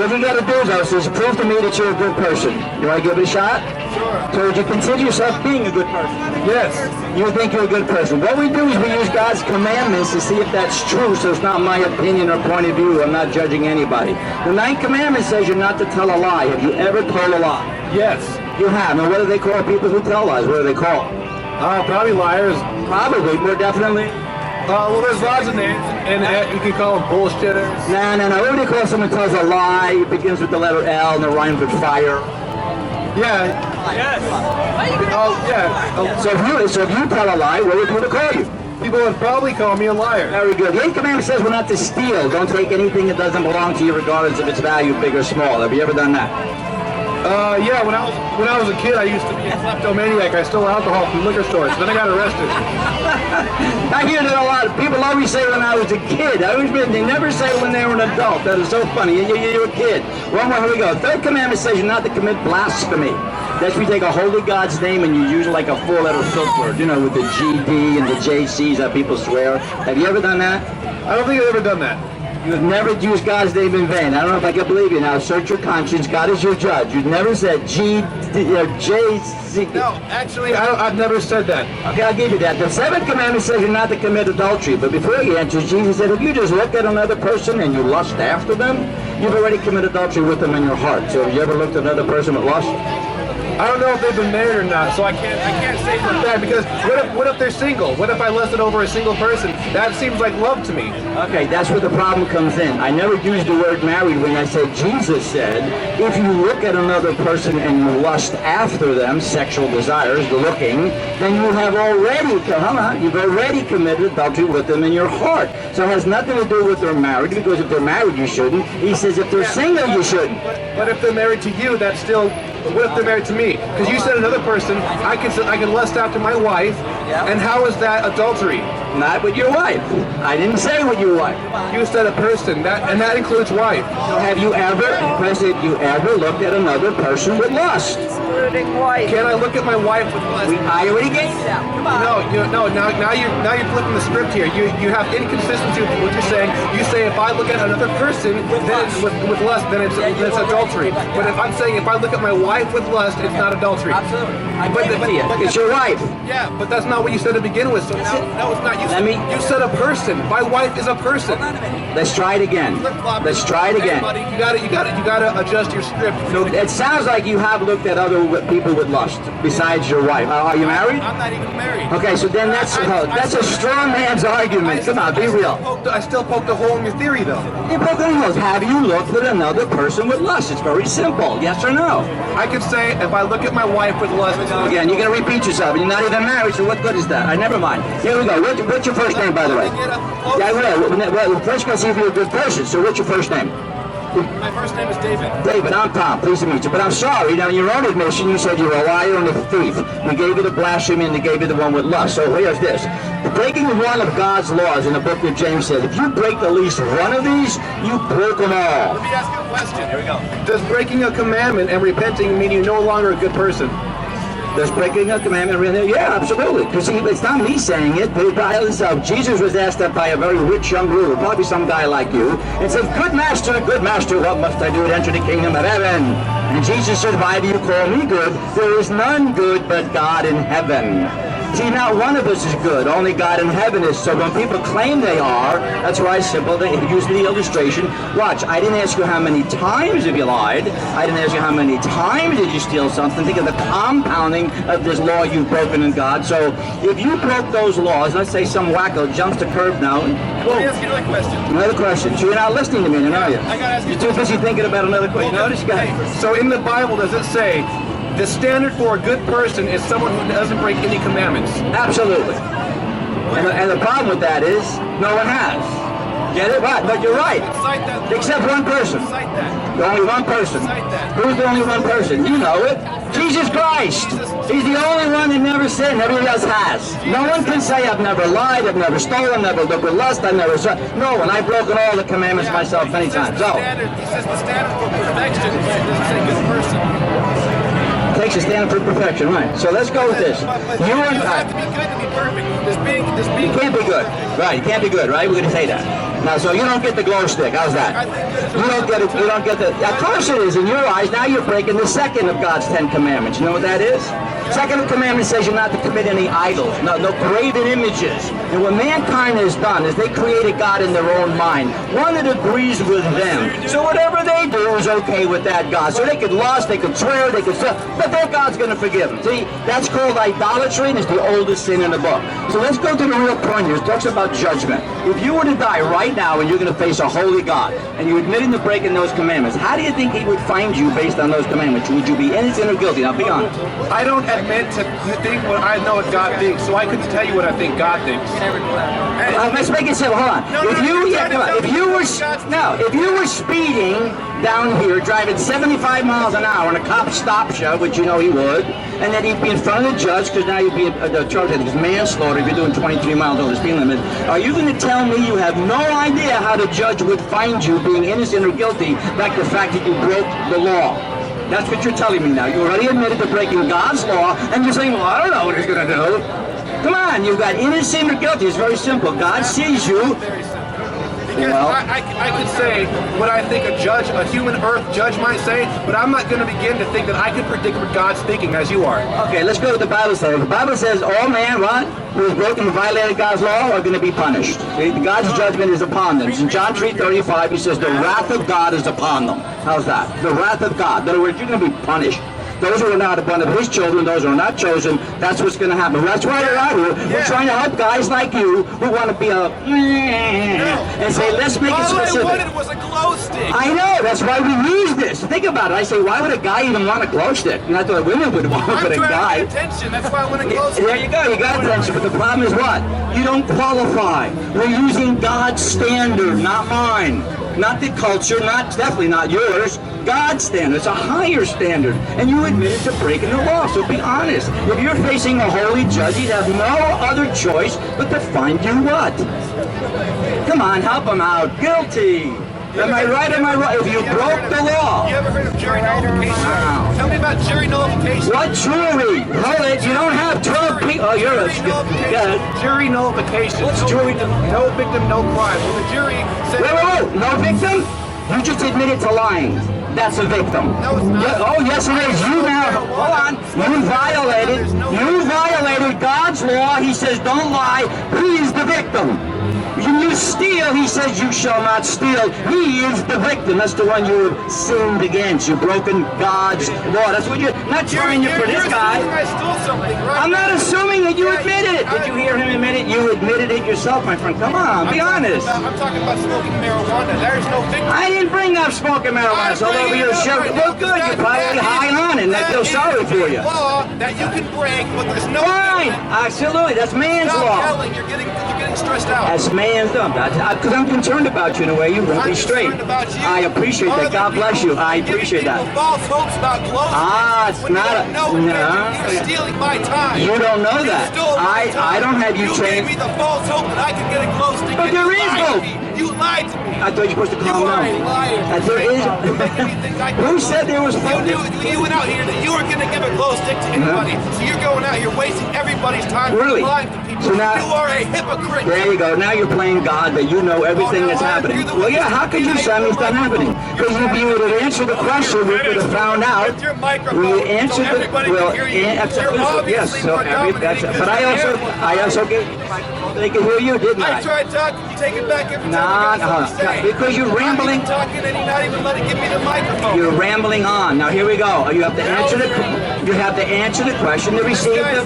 all you got to do is prove to me that you're a good person. You want to give it a shot? Sure. So would you consider yourself being a good person? Yes. You think you're a good person. What we do is we use God's commandments to see if that's true, so it's not my opinion or point of view. I'm not judging anybody. The 9th commandment says you're not to tell a lie. Have you ever told a lie? Yes. You have. Now, what do they call people who tell lies? What do they call? Probably liars. Probably, more definitely. Well, there's lots of names, and you can call them bullshitters. No. What do they call someone who tells a lie? It begins with the letter L and it rhymes with fire. Yeah. Yes. Oh, yeah. So if you tell a lie, what would people call you? People would probably call me a liar. Very good. The 8th commandment says we're not to steal. Don't take anything that doesn't belong to you, regardless of its value, big or small. Have you ever done that? Yeah. When I was a kid, I used to be a kleptomaniac. I stole alcohol from liquor stores. Then I got arrested. I hear that a lot. People always say when I was a kid. They never say when they were an adult. That is so funny. You're a kid. One more. Here we go. 3rd commandment says you're not to commit blasphemy. That's when you take a holy God's name and you use it like a 4-letter filth word. You know, with the GD and the JCs that people swear. Have you ever done that? I don't think I've ever done that. You've never used God's name in vain. I don't know if I can believe you. Now, search your conscience. God is your judge. You've never said JC. No, actually, I've never said that. Okay, I'll give you that. The 7th commandment says you're not to commit adultery. But before he answers, Jesus said, if you just look at another person and you lust after them, you've already committed adultery with them in your heart. So have you ever looked at another person with lust? I don't know if they've been married or not, so I can't say for that, because what if they're single? What if I lusted over a single person? That seems like love to me. Okay, that's where the problem comes in. I never used the word married when I said Jesus said, if you look at another person and you lust after them, sexual desires, the looking, then you have you've already committed adultery with them in your heart. So it has nothing to do with they're married, because if they're married, you shouldn't. He says if they're single, you shouldn't. But if they're married to you, that's still... What if they're married to me? Because you said another person, I can lust after my wife, and how is that adultery? Not with your wife. I didn't say with your wife. You said a person, and that includes wife. So have you ever looked at another person with lust? Including wife. Can I look at my wife with lust? I already gave you that. Come on. Now you're flipping the script here. You have inconsistency with what you're saying. You say if I look at another person with lust, then it's adultery. But if I'm saying if I look at my wife with lust, it's not adultery. Absolutely. It's your wife. Yeah, but that's not what you said to begin with. So no, it's not. You said a person. My wife is a person. Let's try it again. Let's try it again. You gotta adjust your script. So it sounds like you have looked at other people with lust besides your wife. Are you married? I'm not even married. Okay, so then that's a strong man's argument. Come on, be real. I still poked a hole in your theory, though. You poked a hole. Have you looked at another person with lust? It's very simple. Yes or no? I could say if I look at my wife with lust. Again, you're gonna repeat yourself. You're not even married, so what good is that? Never mind. Here we go. What's your first name, by the way? Yeah, well, first we're gonna see if you're a good person. So what's your first name? My first name is David. David, I'm Tom. Pleased to meet you. But I'm sorry. Now, in your own admission, you said you're a liar and a thief. We gave you the blasphemy and they gave you the one with lust. So here's this. Breaking one of God's laws in the book of James says, if you break at least one of these, you broke them all. Let me ask you a question. Here we go. Does breaking a commandment and repenting mean you're no longer a good person? Does breaking a commandment really? Yeah, absolutely. Because it's not me saying it. But Jesus was asked that by a very rich young ruler, probably some guy like you, and said, good master, what must I do to enter the kingdom of heaven? And Jesus said, why do you call me good? There is none good but God in heaven. See, not one of us is good. Only God in heaven is. So when people claim they are, that's why it's simple. They use the illustration. Watch, I didn't ask you how many times have you lied. I didn't ask you how many times did you steal something. Think of the compounding of this law you've broken in God. So if you broke those laws, let's say some wacko jumps the curb now. Let me ask you another question. Another question. So you're not listening to me, then, are you? I gotta ask you. You're too busy thinking about another question. Notice, guys. So in the Bible, does it say the standard for a good person is someone who doesn't break any commandments? Absolutely. And the problem with that is no one has. Get it? Right. But you're right. Cite that. Except one person. Cite that. Only one person. Cite that. Who's the only one person? You know it. Jesus Christ. He's the only one that never sinned. Everybody else has. No one can say I've never lied, I've never stolen, never looked with lust, I've never... No one. I've broken all the commandments myself many times. So. He says the standard for perfection doesn't say good person. Takes a stand for perfection, right? So let's go with this. You and have to be good to be perfect. This being you can't be good, right? You can't be good, right? We're going to say that. Now, so you don't get the glow stick. How's that? You don't get it. You don't get the. Of course it is in your eyes. Now you're breaking the second of God's 10 commandments. You know what that is? Second commandment says you're not to commit any idols, no graven images. And what mankind has done is they created God in their own mind, one that agrees with them. So whatever they do is okay with that God. So they could lust, they could swear, they could steal, but their God's going to forgive them. See, that's called idolatry, and it's the oldest sin in the book. So let's go to the real point here. It talks about judgment. If you were to die right now and you're going to face a holy God, and you're admitting to breaking those commandments, how do you think he would find you based on those commandments? Would you be innocent or guilty? Now be honest. I don't admit to think what I know what God thinks, so I couldn't tell you what I think God thinks. Let's make it simple. Hold on. If you were speeding down here, driving 75 miles an hour, and a cop stops you, which you know he would, and then he'd be in front of the judge because now you'd be charged with manslaughter if you're doing 23 miles over the speed limit. Are you going to tell me you have no idea how the judge would find you being innocent or guilty, like the fact that you broke the law? That's what you're telling me now. You already admitted to breaking God's law, and you're saying, well, I don't know what he's going to do. Come on, you've got innocent or guilty. It's very simple. God sees you. Well, I could say what I think a human earth judge might say, but I'm not going to begin to think that I can predict what God's thinking as you are. Okay, let's go to what the Bible says. The Bible says all man, what? Who has broken and violated God's law are going to be punished. See, God's judgment is upon them. In John 3:35, he says the wrath of God is upon them. How's that? The wrath of God. In other words, you're going to be punished. Those who are not one of his children, those who are not chosen, that's what's going to happen. That's why we're out here. We're trying to help guys like you who want to be a and say, let's make it specific. All I wanted was a glow stick. I know, that's why we use this. Think about it. I say, why would a guy even want a glow stick? Not that women would want it, but a guy. I'm trying to get attention. That's why I want a glow stick. There you go. You got attention. But the problem is what? You don't qualify. We're using God's standard, not mine. Not the culture, definitely not yours. God's standard. It's a higher standard. And you admitted to breaking the law. So be honest. If you're facing a holy judge, he'd have no other choice but to find you what? Come on, help him out. Guilty. Am I right? Am I right? If you broke the law. You ever heard of jury nullification? Wow. Tell me about jury nullification. What jury? Hold it. You don't have 12 people. Oh, you're a... Jury nullification. What's jury nullification? No victim, no crime. Well, the jury said... Wait. No victim? You just admitted to lying. That's a victim. No, it's not. Oh, yes, it is. You now... Hold on. You violated God's law. He says, don't lie. He is the victim. When you steal, he says you shall not steal. He is the victim. That's the one you have sinned against. You've broken God's law. That's what you're not trying for this guy. I stole something, right? I'm not assuming it. You admitted it. Did you hear him admit it? You admitted it yourself, my friend. Come on, be honest. I'm talking about smoking marijuana. There's no victim. I didn't bring up smoking marijuana. So over your show. Well, good. You're probably high on it. And I feel sorry for you. Law that you can break, but there's no. Fine. Absolutely. That's man's law. Stop yelling. You're getting stressed out. That's man's law. Because I'm concerned about you in a way you won't be straight. I appreciate that. God bless you. I appreciate that. False hopes about glow It's not a... No. You're stealing my time. You don't know that. I don't have you You trained. gave me the false hope that I could get a glow stick. But there is hope. You lied to me. I thought you were supposed to calm down. You are a liar. There is. Who said there was hope? You went out here that you were going to give a glow stick to anybody. So you're going out here wasting everybody's time. Really? Lying to people. So now, you are a hypocrite. There you go. Now you're playing God that you know everything that's happening. Well, yeah, how could you say it's not happening? Because if you would have answered the question, we could have found out. We answered the... Well, yes. So but I also gave... They could hear you, didn't I? I tried talking. You take it back every time. No. Because you're rambling. Talking and you're not even letting give me the microphone. You're rambling on. Now here we go. You have to answer the. You have to answer the question to receive the.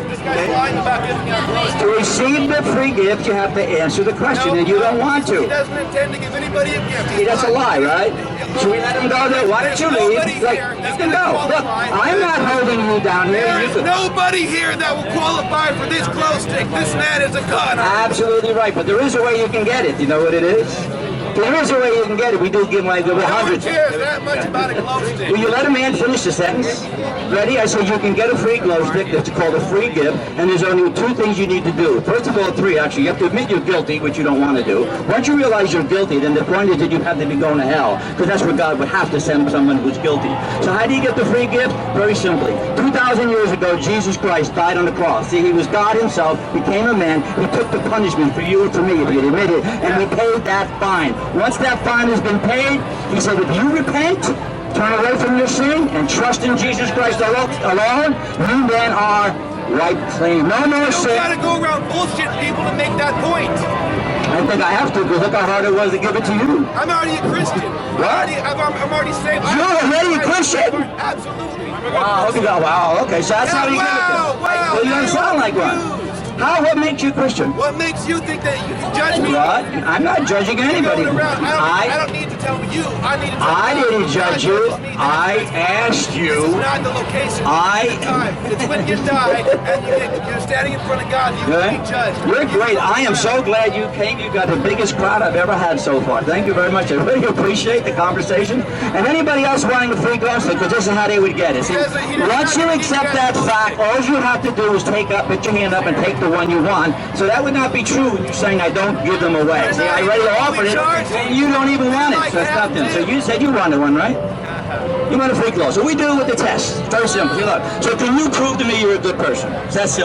To receive the free gift, you have to answer the question, and you don't want to. He doesn't intend to give anybody a gift. See, that's a lie, right? Should we let him go there? Why don't you leave? Like, you can go. Look, I'm not holding you down here. There is nobody here that will qualify for this glow stick. This man is a con. Absolutely right, but there is a way you can get it. You know what it is? So here's the way you can get it. We do give away No one hundreds. cares that much about a glow stick. Will you let a man finish the sentence? Ready? I said you can get a free glow stick. That's called a free gift. And there's only two things you need to do. First of all, three actually. You have to admit you're guilty, which you don't want to do. Once you realize you're guilty, then the point is that you have to be going to hell, because that's where God would have to send someone who's guilty. So how do you get the free gift? Very simply. 2,000 years ago, Jesus Christ died on the cross. See, he was God himself, became a man. He took the punishment for you and for me, if you admit it, and we paid that fine. Once that fine has been paid, he said, if you repent, turn away from your sin, and trust in Jesus Christ alone, you then are wiped clean. No more You sin. gotta go around bullshitting people to make that point. I think I have to, because look how hard it was to give it to you. I'm already a Christian. What? I'm already saved. You're already a Christian? Absolutely. Wow, okay, wow, okay, so that's how you get it. Wow, Well, you don't sound like one. How? What makes you a Christian? What makes you think that you can judge me? What? I'm not judging anybody. I don't need to tell you. I need to tell I you. didn't judge you. I asked It's you. not the location. I- It's the time. It's when you die and you're standing in front of God. You will be judged. You're great. I am so glad you came. You got the biggest crowd I've ever had so far. Thank you very much. I really appreciate the conversation. And anybody else wanting a free glow stick, because this is how they would get it. See, once you accept that fact, all you have to do is put your hand up and take the one you want. So that would not be true when you're saying I don't give them away. See, I already offered it, and you don't even want it. So that's nothing. So you said you wanted one, right? You want a free glow. So we do it with the test. It's very simple. You look. So can you prove to me you're a good person? It's that simple.